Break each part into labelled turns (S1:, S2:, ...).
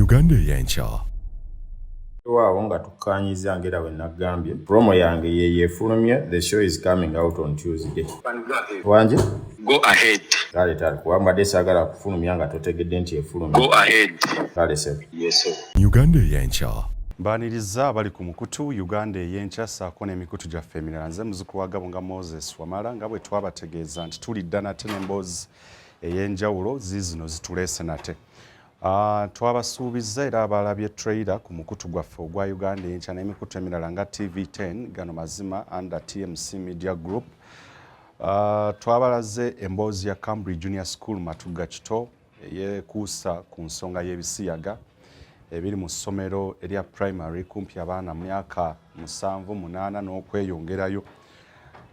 S1: Uganda Eyenkya.
S2: Waawo nga tukkaanyiza ngera we nagambye promo yange ye yeefulumye. The show is coming out on Tuesday. Wanje?
S3: Go ahead.
S2: Kale kuba mbadde saagala kufulumya nga totegedde nti efulumye.
S3: Go ahead.
S2: Kale sebe.
S3: Yes sir.
S1: Uganda Eyenkya.
S4: Mbaniriza abali ku mukutu Uganda Eyenkya ssaako n'emikutu gyaffe emirala. Nze muzuku wa Gabo nga Moses Wamala nga bwe twabategeeza nti tulidda nate n'emboozi ey'enjawulo ziizino zituleese nate. Twabasuubiza era abalabye trailer ku mukutu gwaffe ogwa Uganda Eyenkya n'emikutu emirala nga TV10 gano mazima under TMC Media Group. Twabalaze emboozi ya Cambridge Junior School Matugga Kito eyekuusa ku nsonga y'Ebisiyaga ebiri mu ssomero erya primary kumpi abaana mu myaka 7-8 n'okweyongerayo.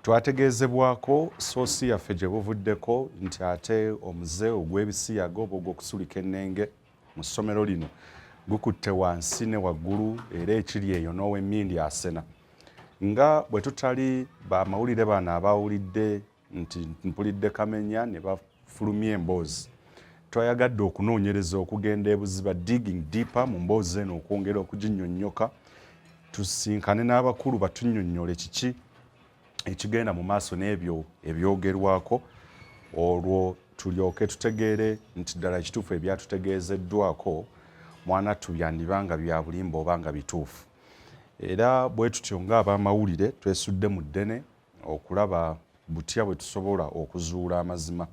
S4: Twategeezebwako soosi yaffe gye buvuddeko nti ate omuze ogw'Ebisiyaga oba ogw'okusulika ennenge mu ssomero lino gukutte wansi ne waggulu era ekiri eyo n'ow'emmindi asena. Nga bwe tutali bamawulire bano abawulidde nti mpulidde Kamenya ne bafulumya emboozi, twayagadde okunoonyereza okugenda ebuziba digging deeper mu mboozi eno okwongera okuginnyonnyoka tusinkane n'abakulu batunnyonnyole kiki ekigenda mu maaso n'ebyo ebyogerwako, olwo tulyoke tutegeere nti ddala ekituufu ebyatutegeezeddwako mwana tubyandibanga bya bulimba oba nga bituufu. Era bwe tutyo ng'abamawulire twesudde mu ddene okulaba butya bwe tusobola okuzuula amazima.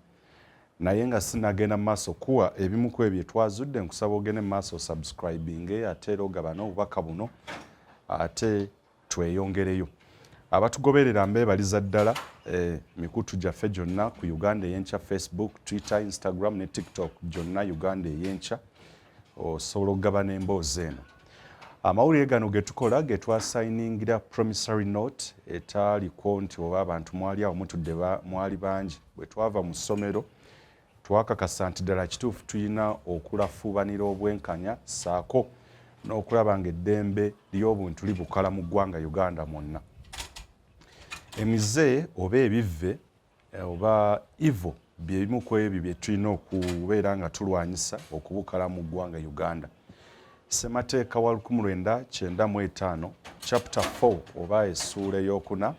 S4: Naye nga sinagenda mu maaso kuwa ebimu ku ebyo twazudde, nkusaba ogende mu maaso subscribing ate era ogaba n'obubaka buno ate tweyongereyo. Abatugoberera mbeebaliza ddala mikutu gyaffe gyonna ku Uganda Eyenkya Facebook, Twitter, Instagram ne TikTok gyonna Uganda Eyenkya osobola okugaba n'emboozi eno. Amawulire gano ge tukola ge twasayiningira promissory note etaaliko nti oba abantu mwali awo mutudde mwali bangi. Bwe twava mu ssomero twakakasa nti ddala kituufu tulina okulafuubanira obwenkanya ssaako n'okulaba ng'eddembe ly'obuntu libukala mu ggwanga Uganda mwonna. Emize oba ebivve oba evil bye bimu ku ebyo bye tulina okubeera nga tulwanyisa okubukala mu ggwanga Uganda. Ssemateeka wa 1995 chapter 4 oba essuula ey'okuna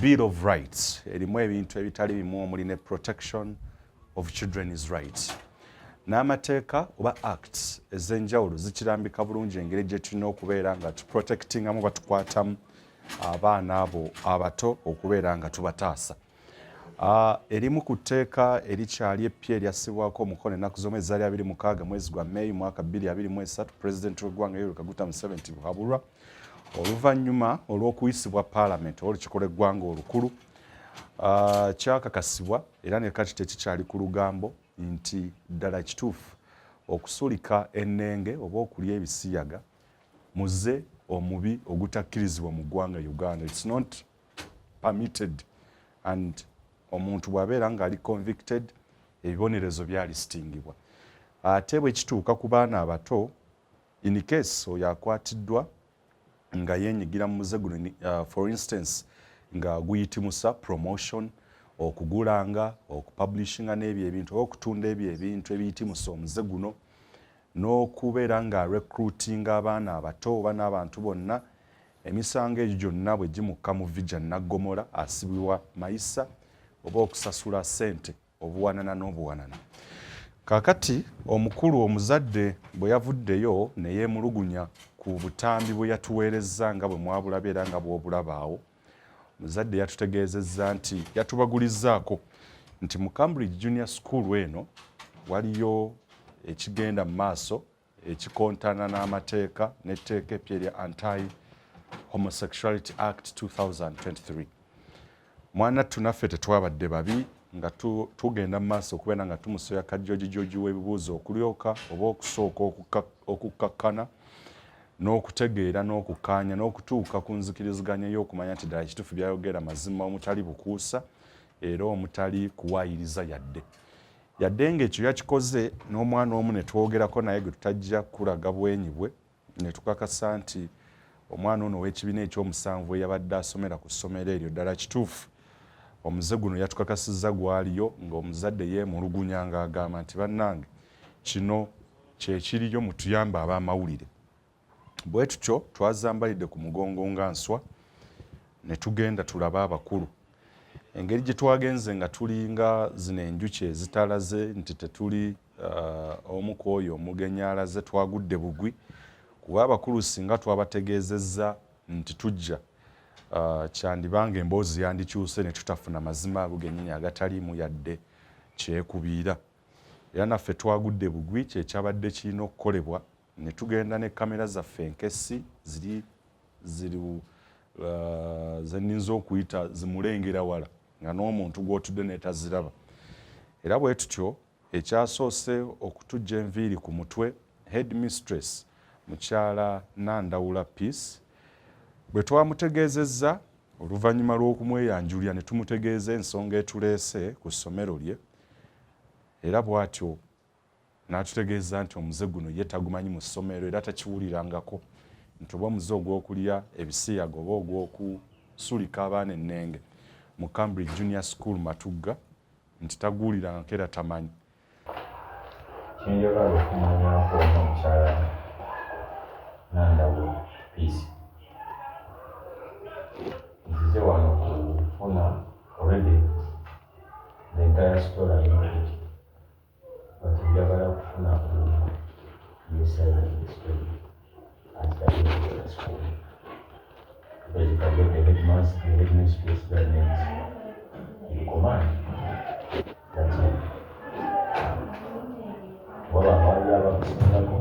S4: Bill of Rights erimu ebintu ebitali bimu omuli ne protection of children's rights. N'amateeka oba acts ez'enjawulo zikirambika bulungi engeri gye tulina okubeera nga tuprotectingamu batukwatamu abaana abo abato okubeera nga tubataasa. Erimu ku tteeka erikyali eppya eryassibwako omukono ennaku z'omwezi zaali 26 mwezi gwa May mwaka 2023 Pulezidenti w'eggwanga Yoweri Kaguta Museveni buhabulwa oluvannyuma olw'okuyisibwa Paalamenti oba olukiiko lw'eggwanga olukulu. Kyakakasibwa era ne kati tekikyali ku lugambo nti ddala kituufu okusulika ennenge oba okulya ebisiyaga muze omubi ogutakkirizibwa mu ggwanga Uganda. It's not permitted and omuntu bw'abeera ng'ali convicted ebibonerezo byalistingibwa. Ate bwe kituuka ku baana abato in case oyo akwatiddwa nga yeenyigira mu muze guno for instance nga guyitimusa promotion, okugulanga, okupublishinga n'ebyo ebintu oba okutunda ebyo ebintu ebiyitimusa omuze guno n'okubeera nga recruitinga abaana abato oba n'abantu bonna, emisango egyo gyonna bwe gimukka mu vija Naggomola asibibwa mayisa oba okusasula ssente obuwanana n'obuwanana. Kaakati omukulu omuzadde bwe yavuddeyo ne yeemulugunya ku butambi bwe yatuweerezza nga bwe mwabulabye era nga bw'obulaba awo, omuzadde yatutegeezezza nti yatubagulizzaako nti mu Cambridge Junior School eno waliyo ekigenda mu maaso ekikontana n'amateeka n'etteeka eppya erya Anti-Homosexuality Act 2023. Mwana tunaffe tetwabadde babi nga tugenda mu maaso okubeera nga tumusoya kajjojijoji w'ebibuuzo okulyoka oba okusooka okukkakkana n'okutegeera n'okukkaanya n'okutuuka ku nzikiriziganya y'okumanya nti ddala ekituufu byayogera mazima omutali bukuusa era omutali kuwaayiriza yadde ng'ekyo yakikoze n'omwana omu ne twogerako naye gwe tutajja kulaga bwenyi bwe ne tukakasa nti omwana ono ow'ekibiina ekyomusanvu eyabadde asomera ku ssomero eryo ddala kituufu omuze guno yatukakasizza gwaliyo ng'omuzadde yeemulugunya ng'agamba nti bannange kino kyekiriyo mu tuyamba ab'amawulire. Bwe tutyo twazambalidde ku mugongo nga nswa ne tugenda tulaba abakulu. Engeri gye twagenze nga tulinga zino enjuki ezitalaze nti tetuli omu ku oyo omugenyi alaze twagudde bugwi, kuba abakulu singa twabategeezezza nti tujja kyandibanga emboozi yandikyuse ne tutafuna mazima abugennyini agataliimu yadde kyekubiira. Era naffe twagudde bugwi, kyekyabadde kirina okukolebwa ne tugenda ne kamera zaffe enkessi ziri zenninza okuyita zimulengera wala nga n'omuntu gw'otudde n'etaziraba. Era bwe tutyo ekyasoose okutujja enviiri ku mutwe, headmistress mukyala Nandawula Peace bwe twamutegeezezza oluvannyuma lw'okumweyanjulira ne tumutegeeza ensonga etuleese ku ssomero lye, era bw'atyo n'atutegeeza nti omuze guno ye tagumanyi mu ssomero era takiwulirangako, nti oba omuze ogw'okulya ebisiyaga oba ogw'okusulika abaana ennenge mu Cambridge Junior School Matugga nti taguwulirangako era tamanyi.
S2: Kyenjagala okumanyako omukyala Nandawula Peace nzize wano kufuna already the entire story I know it, but njagala kufuna ku your side of the story as the end of the school. Because if I get the headmistress that means you command, that's it. Waba abali abakusingako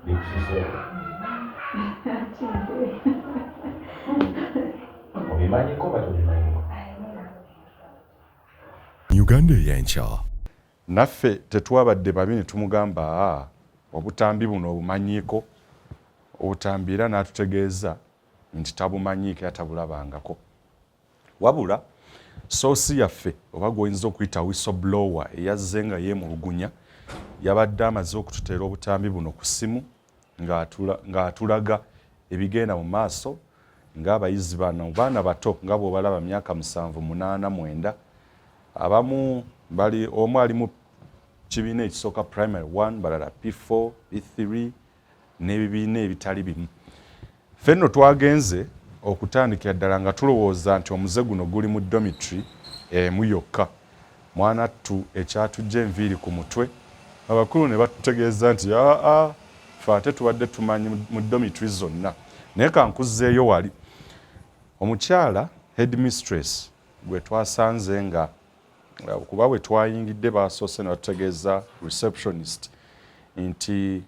S2: bikusiseko obimanyiko batobimanyiko.
S1: Uganda Eyenkya.
S4: Naffe tetwabadde babi ne tumugamba obutambi buno obumanyiiko, obutambi era n'atutegeeza nti tabumanyiiko era tabulabangako. Wabula soosi yaffe oba gwoyinza okuyita whistleblower eyazze nga yeemulugunya yabadde amaze okututeera obutambi buno ku ssimu ng'atulaga ebigenda mu maaso ng'abayizi bano baana bato nga bw'obalaba myaka 7, 8, 9. Abamu bali omu ali mu kibiina ekisooka primary 1, balala P4, P3 n'ebibiina ebitali bimu. Ffe nno twagenze okutandikira ddala nga tulowooza nti omuze guno guli mu dormitory emu yokka. Mwana ttu ekyatujja enviiri ku mutwe, abakulu ne batutegeeza nti ffe ate tubadde tumanyi mu dormitory zonna. Naye kankuzzeeyo wali omukyala headmistress gwe twasanze nga kuba bwe twayingidde basoose ne batutegeeza receptionist nti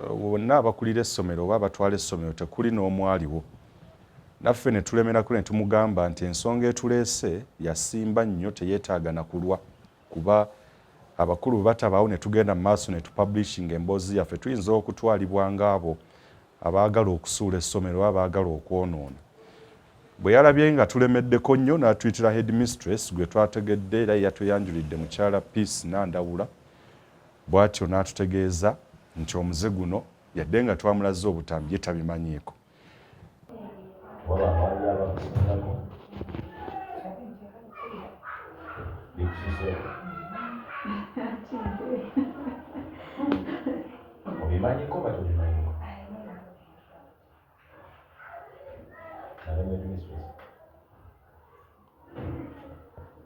S4: bonna abakulira essomero oba abatwala essomero tekuli n'omwaliwo. Naffe ne tulemerako ne tumugamba nti ensonga etuleese yasimba nnyo, teyeetaaga na kulwa, kuba abakulu batabaawo ne tugenda mu maaso ne tupublishinga emboozi yaffe tuyinza okutwalibwa ng'abo abaagala okusuula essomero oba abaagala okwonoona. Bwe yalabye nga tulemeddeko nnyo n'atuyitira headmistress gwe twategedde era yatweyanjulidde mukyala Peace Nandawula, bw'atyo n'atutegeeza nti omuze guno yadde nga twamulaze obutambi ye tabimanyiiko.
S2: Waba abali abakusingako bikusiseko obimanyiko batobimanyiko.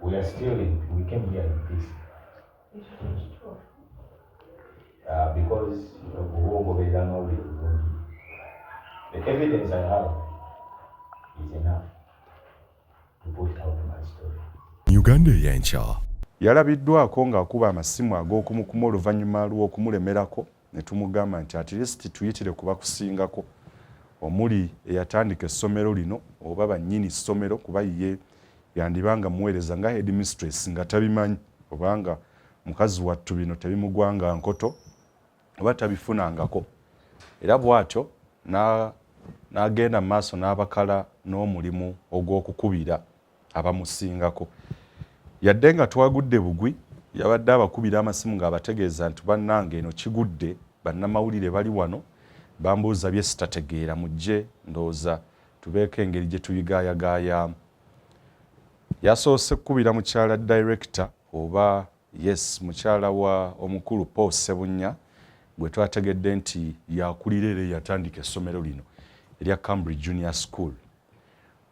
S2: We are still we came here in peace. Because the evidence I have is enough to put out my story.
S1: Uganda Eyenkya.
S4: Yalabiddwako ng'akuba amasimu ag'okumukuma oluvannyuma lw'okumulemerako ne tumugamba nti at least tuyitire kuba kusingako omuli eyatandika essomero lino oba bannyini ssomero, kuba ye yandibanga muweereza nga headmistress nga tabimanyi obanga mukazi wattu bino tebimugwanga nkoto oba tabifunangako. Era bw'atyo n'agenda mu maaso n'abakala n'omulimu ogw'okukubira abamusingako. Yadde nga twagudde bugwi, yabadde abakubira amasimu ng'abategeeza nti bannange eno kigudde, bannamawulire bali wano bambuuza bye sitategeera, mujje ndowooza tubeeko engeri gye tubigaayagaayamu. Yasoose kukubira mukyala director oba yes mukyala wa omukulu Paul Ssebunya gwe twategedde nti yakulira era yatandika essomero lino erya Cambridge Junior School.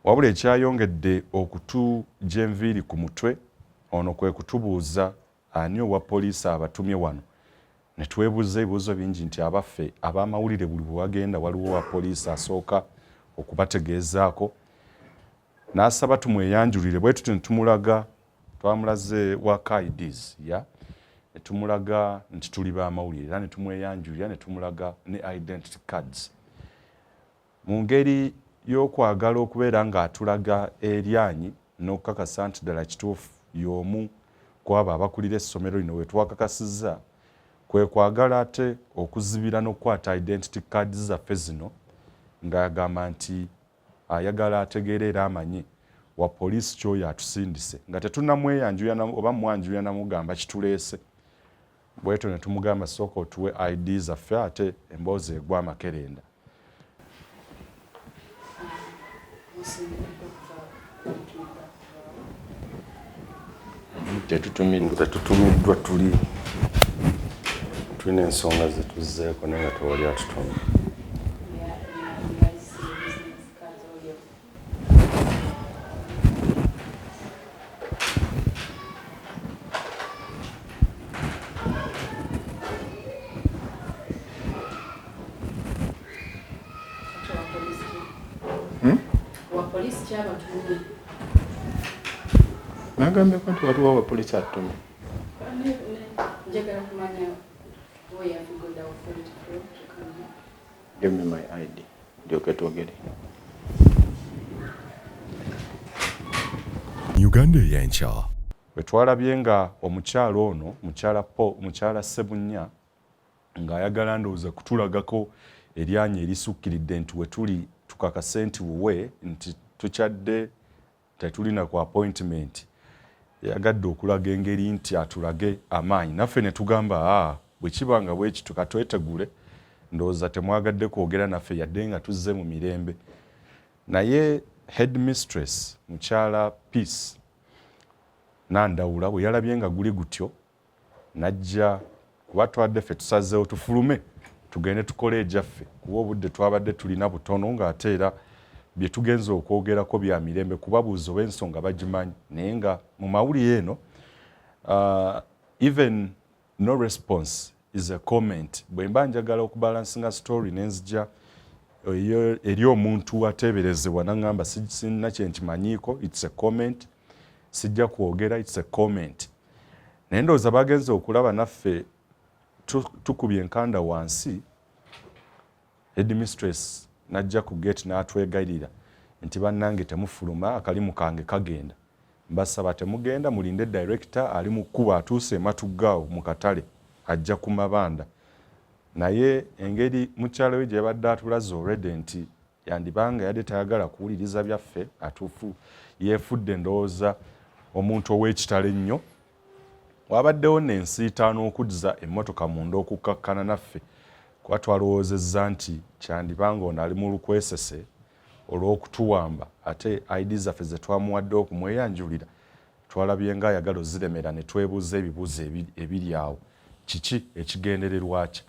S4: Wabula ekyayongedde okutujja enviiri ku mutwe ono kwe kutubuuza ani owa poliisi abatumye wano. Ne twebuuza ebibuuzo bingi nti abaffe ab'amawulire buli bwe wagenda waliwo wa poliisi asooka okubategeezaako. N'asaba tumweyanjulire bwe tuti ne tumulaga twamulaze wa KIDs ya ne tumulaga nti tuli b'amawulire era ne tumweyanjulira ne tumulaga ne identity cards. Mu ngeri y'okwagala okubeera ng'atulaga eryanyi n'okukakasa nti ddala kituufu y'omu ku abo abakulira essomero lino we twakakasizza kwe kwagala ate okuzibira n'okukwata identity cards zaffe zino ng'agamba nti ayagala ategeere era amanye wa poliisi kyoyo atusindise nga tetunnamweyanjuya oba mwanjuya namugamba kituleese. Bwetyo ne tumugamba sooka otuwe ID zaffe ate emboozi egwa amakerenda. Tetutumiddwa tulina ensonga zetuzzeeko naye nga tewali atutumye.
S3: Nagambe ko nti waliwo abapoliisi atutumye. Give me my ID. Ndyoke twogere.
S1: Uganda Eyenkya.
S4: Bwe twalabye nga omukyalo ono mukyala Ssebunya ng'ayagala ndowooza kutulagako eryanyi erisukkiridde nti we tuli tukakase nti wuwe nti tukyadde tetulina ku appointment. Yagadde okulaga engeri nti atulage amaanyi. Naffe ne tugamba bwe kiba nga bwe kitu katwetegule ndowooza temwagadde kwogera naffe yadde nga tuzze mu mirembe. Naye headmistress mukyala Peace Nandawula bwe yalabye nga guli gutyo najja kuba twadde ffe tusazeewo tufulume tugende tukole ejaffe kuba obudde twabadde tulina butono ng'ate era bye tugenze okwogerako bya mirembe kubabuuza oba ensonga bagimanyi naye nga mu mawulire eno even no response is a comment. Bwe mba njagala okubalansinga story nenzija eri omuntu ateeberezebwa naŋŋamba sinna kye nkimanyiiko, it's a comment. Sijja kwogera, it's a comment. Naye ndowooza bagenze okulaba naffe tukubye enkanda wansi. Headmistress najja ku gate n'atwegayirira nti bannange temufuluma akalimu kange kagenda. Mbasaba temugenda mulinde director ali mu kkuba atuuse Matugga mu katale ajja ku mabanda. Naye engeri mukyalo we gye yabadde atulaze already nti yandibanga yadde tayagala kuwuliriza byaffe atuufu yeefudde ndowooza omuntu ow'ekitalo ennyo. Wabaddewo n'ensiitaano okuddiza emmotoka munda okukkakkana naffe kuba twalowoozezza nti kyandibanga ono ali mu lukwesese olw'okutuwamba ate ID zaffe ze twamuwadde okumweyanjulira twalabye nga ayagala oziremera ne twebuuza ebibuuzo ebiri awo. Kiki ekigendererwa kye?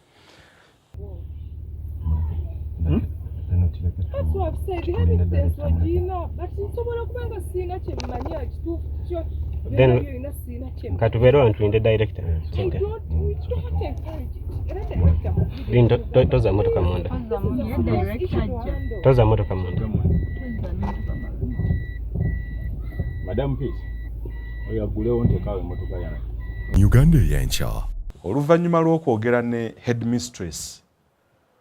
S5: That's what I've said. The evidence was Gina, but someone kubanga sina chemanya kitufu kyo.
S6: Then katubero ntwinde director.
S5: We don't encourage it.
S6: Director. Toza motoka munda. Toza motoka munda.
S3: Madam Peace. Oyagulewo ntekawe motoka yange.
S1: Uganda Eyenkya.
S4: Oluvannyuma lw'okwogera ne headmistress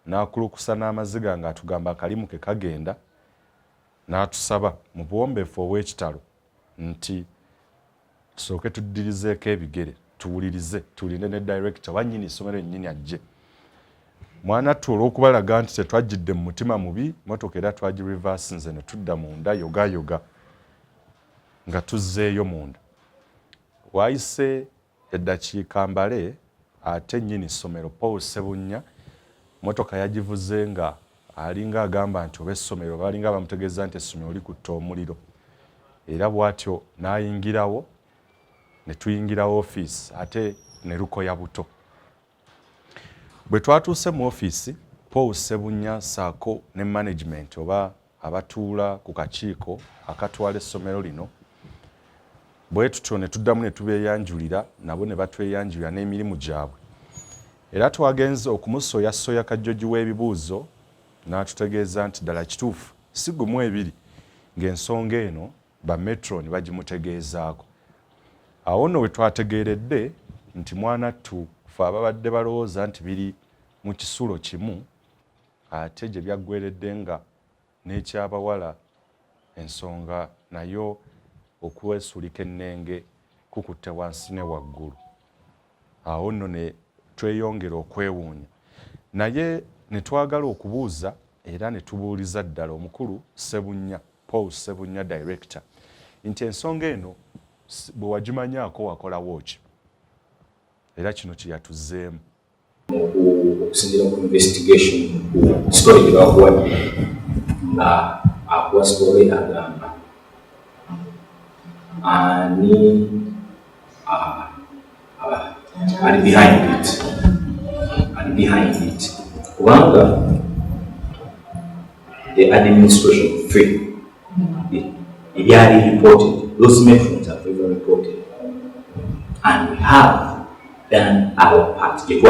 S4: n'akulukusa n'amaziga ng'atugamba akalimu ke kagenda n'atusaba mu buwombeefu obw'ekitalo nti tusooke tuddirizeeko ebigere tuwulirize tulinde ne director wannyini essomero ennyini ajje. Mwanattu olw'okubalaga nti tetwajjidde mu mutima mubi motoka era twagireversinze ne tudda munda yogayoga nga tuzzeeyo munda. Waayise eddakiika mbale ate nnyini ssomero Paul Ssebunya motoka yagivuze nga alinga agamba nti oba essomero balinga bamutegeeza nti essomero likutte omuliro era bw'atyo n'ayingirawo ne tuyingira office ate ne lukoya buto. Bwe twatuuse mu office Paul Ssebunya saako ne management oba abatuula ku kakiiko akatwala essomero lino bwe tutyo ne tuddamu ne tubeeyanjulira nabo ne batweyanjulira n'emirimu gyabwe. Era twagenze okumusoyasoya kajjogi w'ebibuuzo n'atutegeeza nti ddala kituufu si gumu ebiri ng'ensonga eno ba metron bagimutegeezaako. Awo nno we twategeeredde nti mwanattu ffe ababadde balowooza nti biri mu kisulo kimu ate gye byaggweredde nga n'ekyabawala ensonga nayo okwesulika ennenge kukutte wansi ne waggulu. Awo nno ne tweyongera okwewuunya naye ne twagala okubuuza era ne tubuuliza ddala omukulu Ssebunya, Paul Ssebunya director nti ensonga eno bwe wagimanyaako wakolawo ki? Era kino kye yatuzzeemu.
S2: Okusinziira ku investigation ku story gye bakuwadde nga akuwa story agamba ani ali behind it kubanga the administration free ebyali reported, those methods are very reported and we have done our part. It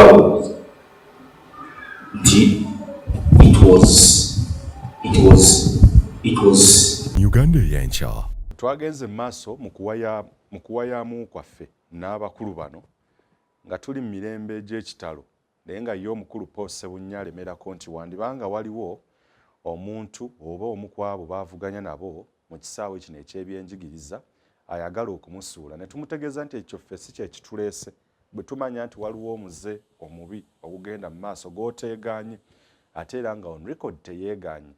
S2: was
S1: Uganda Eyenkya.
S4: Twagenze maaso mu kuwayaamu kwaffe n'abakulu bano nga tuli mu mirembe gy'ekitalo naye nga ye omukulu Paul Ssebunya alemerako nti wandibanga waliwo omuntu oba omu ku abo baavuganya nabo mu kisaawe kino eky'ebyenjigiriza ayagala okumusuula ne tumutegeeza nti ekyo ffe si kye kituleese bwe tumanya nti waliwo omuze omubi ogugenda mu maaso gw'oteegaanye ate era nga on record teyeegaanye.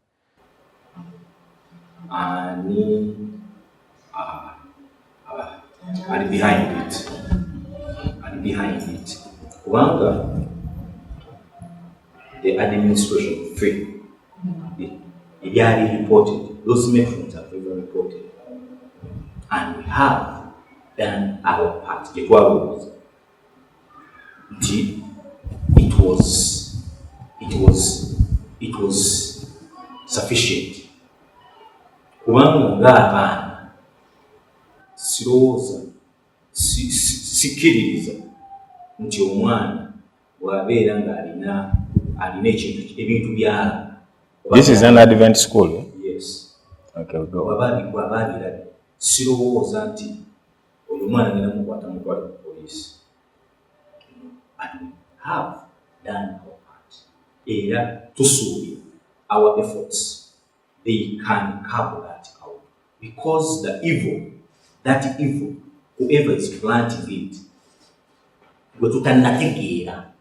S2: Ali behind it kubanga the administration free ebyali reported, those methods are very reported and we have done our part. It was sufficient kubanga ng'abaana sirowooza sikiririza nti omwana bw'abeera ng'alina ebintu byala.
S3: This is an Advent school?
S2: Yes.
S3: Okay, we'll go.
S2: Bw'abaabira sirowooza nti oyo mwana agenda mukwata mutwale ku poliisi. And we have done our part. Era tusuubira our efforts, they can cover that out. Because that evil, whoever is planting it, bwe tutanategeera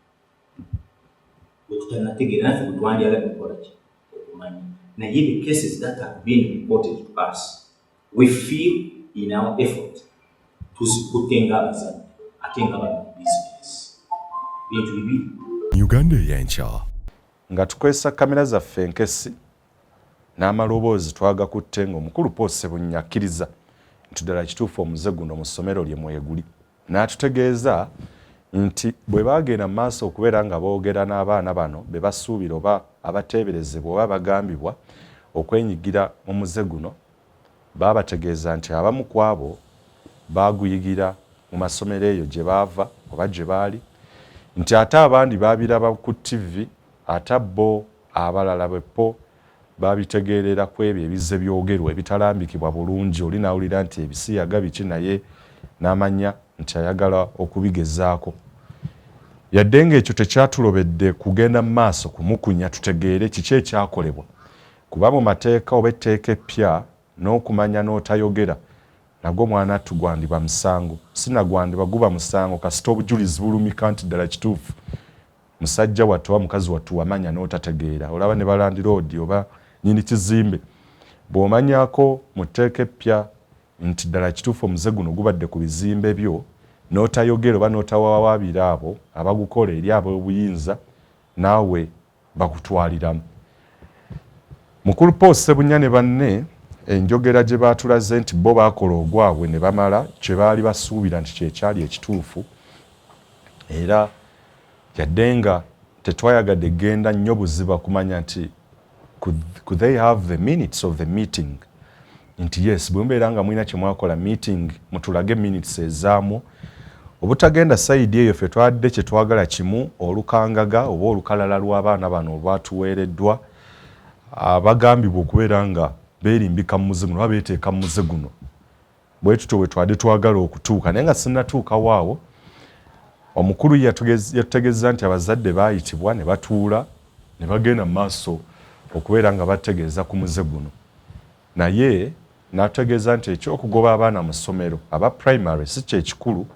S2: naffe bwe twandyagadde okukola ki okumanya naye the cases that have been reported to us, we feel in our effort tuzikutte ng'abazadde ate nga bali mu business bintu bibiri.
S1: Uganda Eyenkya.
S4: Nga tukozesa kamera zaffe enkesi n'amaloboozi twagakutte ng'omukulu Paul Ssebunya akkiriza nti ddala kituufu omuze guno mu ssomero lye mweguli n'atutegeeza nti bwe baagenda mu maaso okubeera nga boogera n'abaana bano be basuubira oba abateeberezebwa oba bagambibwa okwenyigira mu muze guno baabategeeza nti abamu ku abo baaguyigira mu masomero eyo gye baava oba gye baali nti ate abandi baabiraba ku TV ate bo abalala bwepo babitegeerera ku ebyo ebizze byogerwa ebitalambikibwa bulungi oli nawulira nti Ebisiyaga biki naye n'amanya nti ayagala okubigezaako. Yadde ng'ekyo tekyatulobedde kugenda mu maaso kumukunya tutegeere kiki ekyakolebwa kuba mu mateeka oba etteeka eppya n'okumanya n'otayogera nagwo mwana tugwandiba musango sinagwandiba guba musango kasita obujulizi bulumika nti ddala kituufu musajja wattu oba mukazi wattu wamanya n'otategeera olaba ne balandira odi oba nyini kizimbe bw'omanyako mu tteeka eppya nti ddala kituufu omuze guno gubadde ku bizimbe byo n'otayogera oba n'otawawaabira abo abagukola eri ab'obuyinza naawe bakutwaliramu. Mukulu Paul Ssebunya ne banne enjogera gye baatulaze nti bo baakola ogwabwe ne bamala kye baali basuubira nti kyekyali ekituufu era yadde nga tetwayagadde genda nnyo buziba kumanya nti could they have the minutes of the meeting nti yes bwe mbeera nga mulina kye mwakola meeting mutulage minutes ezaamu obutagenda sayidi eyo ffe twadde kye twagala kimu olukangaga oba olukalala lw'abaana bano olwatuweereddwa abagambibwa okubeera nga beerimbika mu muze guno oba beeteeka mu muze guno bwe tutyo bwe twadde twagala okutuuka naye nga sinnatuukawo awo omukulu yatutegeeza nti abazadde baayitibwa ne batuula ne bagenda mu maaso okubeera nga bategeeza ku muze guno naye n'atutegeeza nti ekyokugoba abaana mu ssomero aba primary si kyekikulu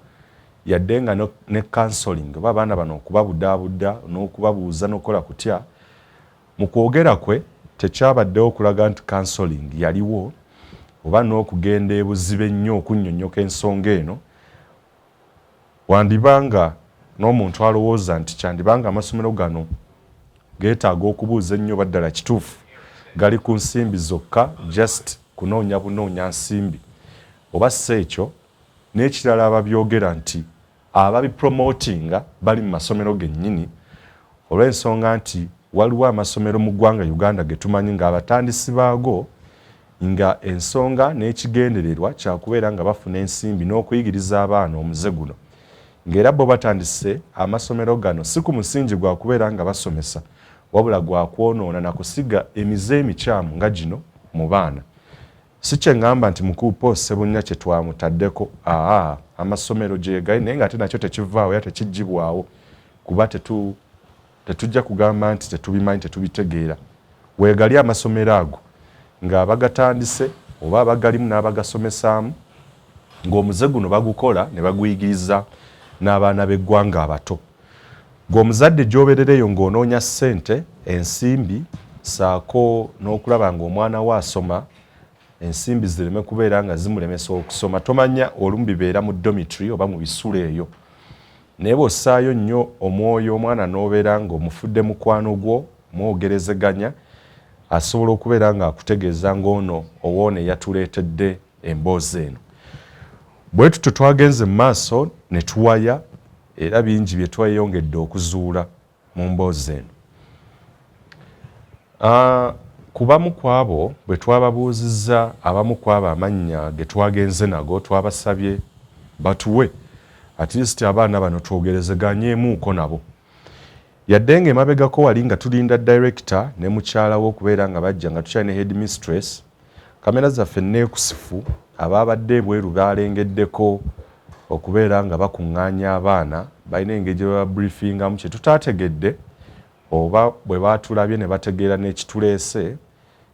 S4: yadde nga ne counseling oba abaana bano okubabudaabuda n'okubabuuza n'okukola kutya mu kwogera kwe tekyabaddewo okulaga nti counseling yaliwo oba n'okugenda ebuzibe ennyo okunnyonnyoka ensonga eno wandibanga n'omuntu alowooza nti kyandibanga amasomero gano geetaaga okubuuza ennyo baddala kituufu gali ku nsimbi zokka just kunoonya bunoonya nsimbi oba si ekyo n'ekirala ababyogera nti ababipromotinga bali mu masomero gennyini olw'ensonga nti waliwo amasomero mu ggwanga Uganda ge tumanyi ng'abatandisi baago nga ensonga n'ekigendererwa kyakubeera nga bafuna ensimbi n'okuyigiriza abaana omuze guno ng'era bo batandise amasomero gano si ku musingi gwa kubeera nga basomesa wabula gwa kwonoona na kusiga emize emikyamu nga gino mu baana si kye ngamba nti mukuupa Ssebunnya kye twamutaddeko amasomero gye gali naye ng'ate nakyo tekivaawo era tekiggyibwawo kuba tetujja kugamba nti tetubimanyi tetubitegeera weegali amasomero ago ng'abagatandise oba abagalimu n'abagasomesaamu ng'omuze guno bagukola ne baguyigiriza n'abaana b'eggwanga abato ng'omuzadde gy'obeerereyo ng'onoonya ssente ensimbi saako n'okulaba ng'omwana we asoma ensimbi zireme kubeera nga zimulemesa okusoma tomanya olumu bibeera mu dormitory oba mu bisulo eyo naye bw'ossaayo nnyo omwoyo omwana n'obeera ng'omufudde mukwano gwo mwogerezeganya asobola okubeera nga akutegeeza ng'ono owoone yatuleetedde emboozi eno bwe tutyo twagenze mu maaso ne tuwaya era bingi bye tweyongedde okuzuula mu mboozi eno kubamu kwabo bwe twababuuzizza abamu kwabo amannya ge twagenze nago twabasabye batuwe at least abaana bano twogerezeganyeemuuko nabo yadde nga emabegako wali nga tulinda director ne mukyalawo okubeera nga bajja nga tukyali ne headmistress kamera zaffe neekusifu abaabadde ebweru balengeddeko okubeera nga bakuŋŋaanya abaana balina engeri gye bababriefingamu kye tutaategedde oba bwe baatulabye ne bategeera n'ekituleese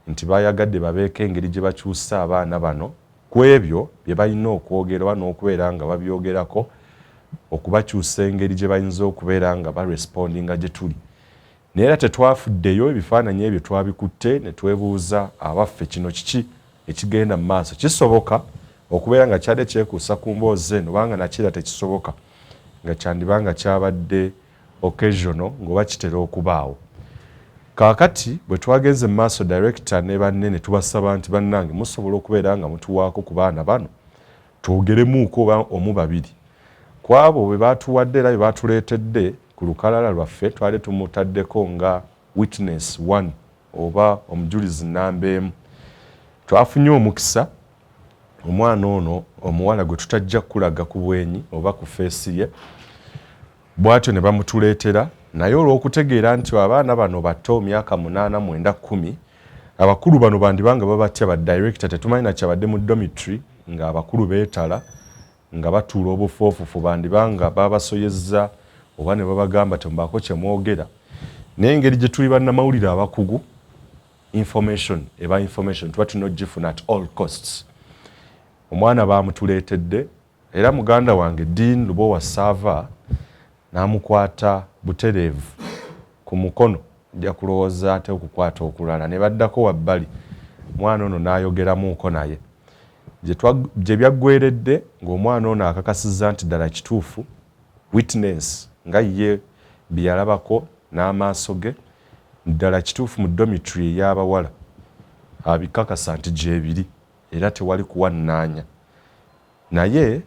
S4: nti bayagadde babeeko engeri gye bakyusa abaana bano ku ebyo bye balina okwogerwa n'okubeera nga babyogerako okubakyusa engeri gye bayinza okubeera nga barespondinga gye tuli naye era tetwafuddeyo ebifaananyi ebyo twabikutte ne twebuuza abaffe kino kiki ekigenda mu maaso kisoboka okubeera nga kyadde kyekuusa ku mboozi eno obanga nakira tekisoboka nga kyandibanga kyabadde occasional ng'oba kitera okubaawo kaakati bwe twagenze mu maaso director ne banne ne tubasaba nti bannange musobola okubeera nga mutuwaako ku baana bano twogeremuuko oba omu babiri ku abo bwe baatuwadde era bye baatuleetedde ku lukalala lwaffe twali tumutaddeko nga witness 1 oba omujulizi nnamba emu twafunye omukisa omwana ono omuwala gwe tutajja kulaga ku bwenyi oba ku feesi ye bw'atyo ne bamutuleetera naye olw'okutegeera nti abaana bano bato myaka 8, 9, 10 abakulu bano bandibanga babatya ba director tetumanyi nakyabadde mu dormitory nga abakulu beetala nga batuula obufoofufu bandibanga babasoyezza oba ne babagamba temubaako kye mwogera naye engeri gye tuli bannamawulire abakugu information eba information tuba tulina ogifuna at all costs omwana baamutuleetedde era muganda wange Dean Lubowa Sava n'amukwata butereevu ku mukono ajja kulowooza ate okukwata okulala ne baddako wabbali mwana ono n'ayogeramuuko naye gye byaggweredde ng'omwana ono akakasizza nti ddala kituufu witness nga ye bye yalabako n'amaaso ge ddala kituufu mu dormitory ey'abawala abikakasa nti gyebiri era tewali kuwannaanya naye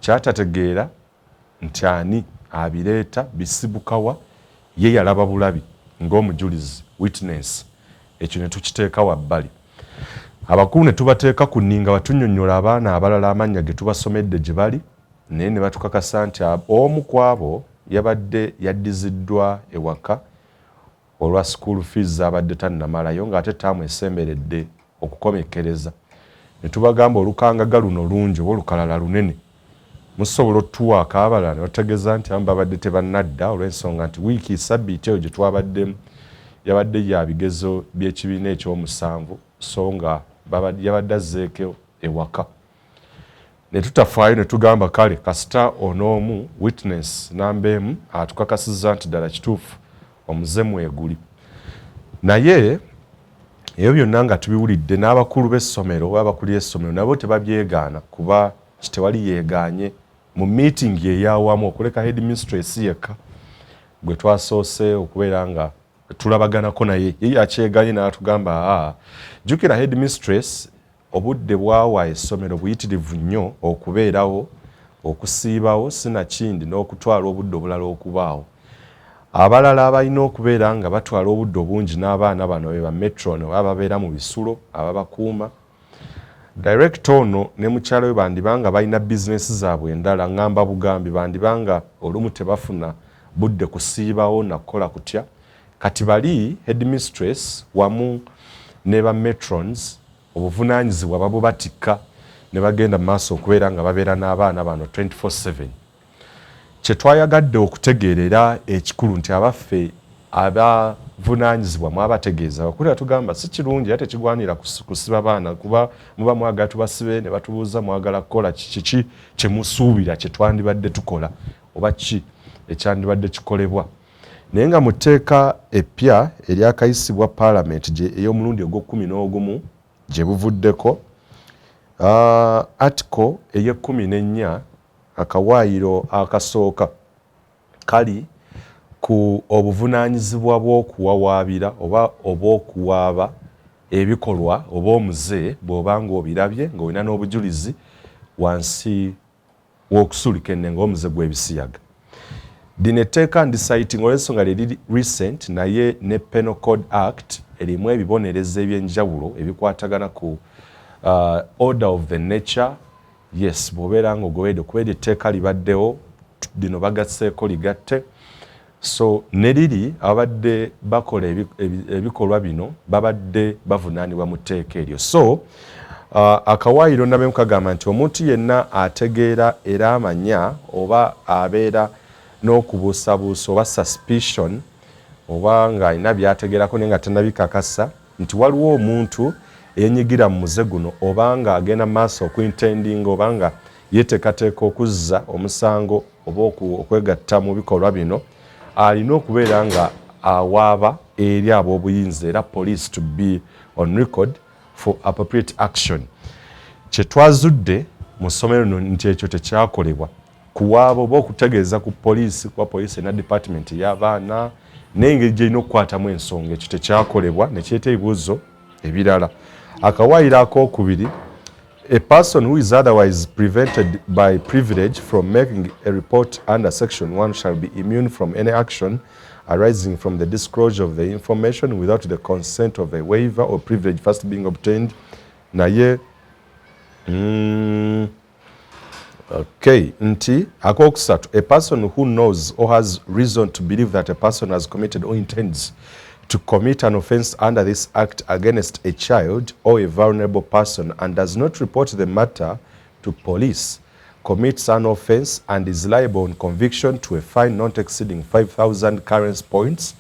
S4: kyatategeera nti ani abireeta bisibukawa ye yalaba bulabi ng'omujulizi witness ekyo ne tukiteeka wabbali abakulu ne tubateeka ku nninga batunnyonnyola abaana abalala amannya ge tubasomedde gye bali naye ne batukakasa nti omu ku abo yabadde yaddiziddwa ewaka olwa school fees abadde tannamalayo ng'ate taamu esemberedde okukomekkereza ne tubagamba olukangaga luno lungi oba olukalala lunene musobola otuwa akaabala ne bategeeza nti amu babadde tebannadda olw'ensonga nti wiiki sabbiiti eyo gye twabaddemu yabadde ya bigezo by'ekibiina ekyomusanvu so nga yabadde azzeeko ewaka ne tutafaayo ne tugamba kale kasita onoomu witness nambeemu atukakasizza nti ddala kituufu omuze mweguli naye ebyo byonna nga tubiwulidde n'abakulu b'essomero oba abakulu b'essomero nabo tebabyegaana kuba kitewali yeegaanye mu meeting eyawamu okuleka headmistress yekka gwe twasoose okubeera nga tulabaganako naye ye yakyegaanye n'atugamba jjukira headmistress obudde bwawa essomero buyitirivu nnyo okubeerawo okusiibawo sinakindi n'okutwala obudde obulala okubaawo abalala abalina okubeera nga batwala obudde obungi n'abaana bano be bametron oba ababeera mu bisulo ababakuuma director ono ne mukyala we bandibanga balina bizinesi zaabwe endala ngamba bugambi bandibanga olumu tebafuna budde kusiibawo nakukola kutya kati bali headmistress wamu ne bametrons obuvunaanyizibwa babubatikka ne bagenda mu maaso okubeera nga babeera n'abaana bano 24/7 kye twayagadde okutegeerera ekikulu nti abaffe abavunaanyizibwa mwabategeeza bakulira tugamba si kirungi ate tekigwanira kusiba baana kuba muba mwagala tubasibe ne batubuuza mwagala kukola kiki kye musuubira kye twandibadde tukola oba ki ekyandibadde kikolebwa naye nga mu tteeka eppya eryakayisibwa paalamenti ey'omulundi ogw'11 gye buvuddeko article ey'14 akawaayiro akasooka kali ku obuvunaanyizibwa bw'okuwawaabira oba obw'okuwaaba ebikolwa oba omuze bw'oba ng'obirabye ng'olina n'obujulizi wansi w'okusulika ennenge omuze gw'Ebisiyaga lino etteeka ndisaiting olw'ensonga liri recent naye ne Penal Code Act erimu ebibonerezo eby'enjawulo ebikwatagana ku order of the nature yes bw'obeera ng'ogowedde okubeera etteeka libaddewo lino bagasseeko ligatte so ne liri abadde bakola ebikolwa bino babadde bavunaanibwa mu tteeka eryo so akawaayiro nabemu kagamba nti omuntu yenna ategeera era amanya oba abeera n'okubuusabuusa oba suspicion oba ng'alina by'ategeerako naye nga tannabikakasa nti waliwo omuntu eyenyigira mu muze guno oba nga agenda maaso okuintendinga oba nga yeteekateeka okuzza omusango oba okwegatta mu bikolwa bino alina okubeera nga awaaba eri ab'obuyinza era police to be on record for appropriate action kye twazudde mu ssomero lino nti ekyo tekyakolebwa kuwaaba oba okutegeeza ku poliisi kuba poliisi erina department y'abaana n'engeri gy'erina okukwatamu ensonga ekyo tekyakolebwa ne kyeta ebibuuzo ebirala akawaayiro akokubiri a person who is otherwise prevented by privilege from making a report under section 1 shall be immune from any action arising from the disclosure of the information without the consent of a waiver or privilege first being obtained naye okay nti akokusatu a person who knows or has reason to believe that a person has committed or intends to commit an offence under this act against a child or a vulnerable person and does not report the matter to police commits an offence and is liable on conviction to a fine not exceeding 5,000 currency points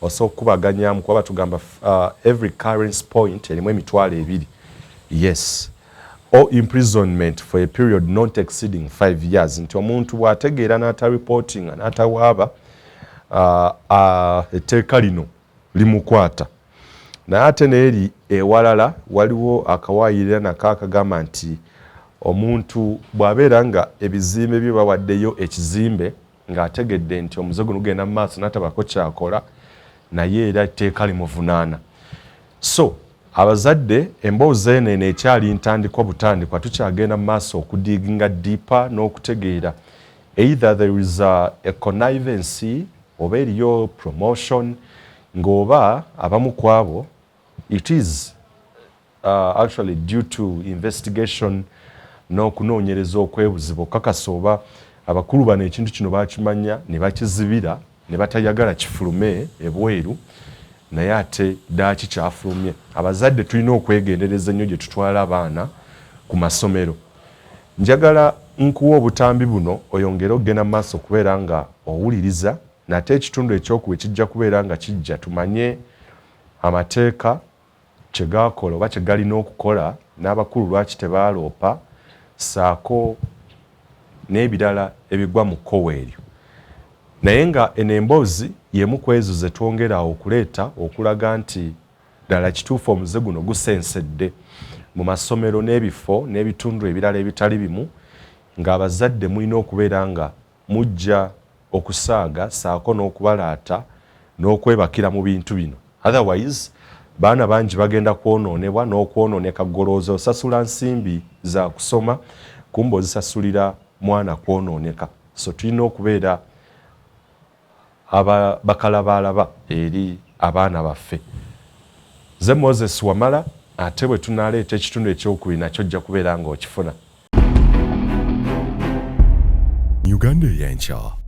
S4: also kubaganyamu kuba tugamba every currency point erimu emitwalo 2 yes or imprisonment for a period not exceeding 5 years nti omuntu bw'ategeera n'ata-reporting n'atawaaba etteeka lino limukwata naye ate n'eri ewalala waliwo akawaayirira nako akagamba nti omuntu bw'abeera nga ebizimbe bye bawaddeyo ekizimbe ng'ategedde nti omuze guno gugenda mu maaso n'atabako kyakola naye era etteeka limuvunaana so abazadde emboozi eno ekyali ntandikwa butandikwa tukyagenda mu maaso okudiginga deeper n'okutegeera either there is a connivance oba eriyo promotion ng'oba abamu ku abo it is actually due to investigation n'okunoonyereza okwebuzibwa okukakasa oba abakulu bano ekintu kino bakimanya ne bakizibira ne batayagala kifulume ebweru naye ate ddaaki kyafulumye. Abazadde tulina okwegendereza ennyo gye tutwala abaana ku masomero. Njagala nkuwa obutambi buno oyongere okugenda mu maaso okubeera nga owuliriza nate ekitundu ekyokubiri kijja kubeera nga kijja tumanye amateeka kye gaakola oba kye galina okukola n'abakulu lwaki tebaaloopa saako n'ebirala ebigwa mu kkowa eryo. Naye nga eno emboozi y'emu ku ezo ze twongera okuleeta okulaga nti ddala kituufu omuze guno gusensedde mu masomero n'ebifo n'ebitundu ebirala ebitali bimu ng'abazadde mulina okubeera nga mujja okusaaga saako n'okubalaata n'okwebakira mu bintu bino. Otherwise baana bangi bagenda kwonoonebwa n'okwonooneka golooza osasula nsimbi za kusoma kumbe ozisasulira mwana kwonooneka. So tulina okubeera bakalabalaba eri abaana baffe. Nze Moses Wamala ate bwe tunaleeta ekitundu ekyokubiri nakyo ojja kubeera ng'okifuna.
S1: Uganda Eyenkya.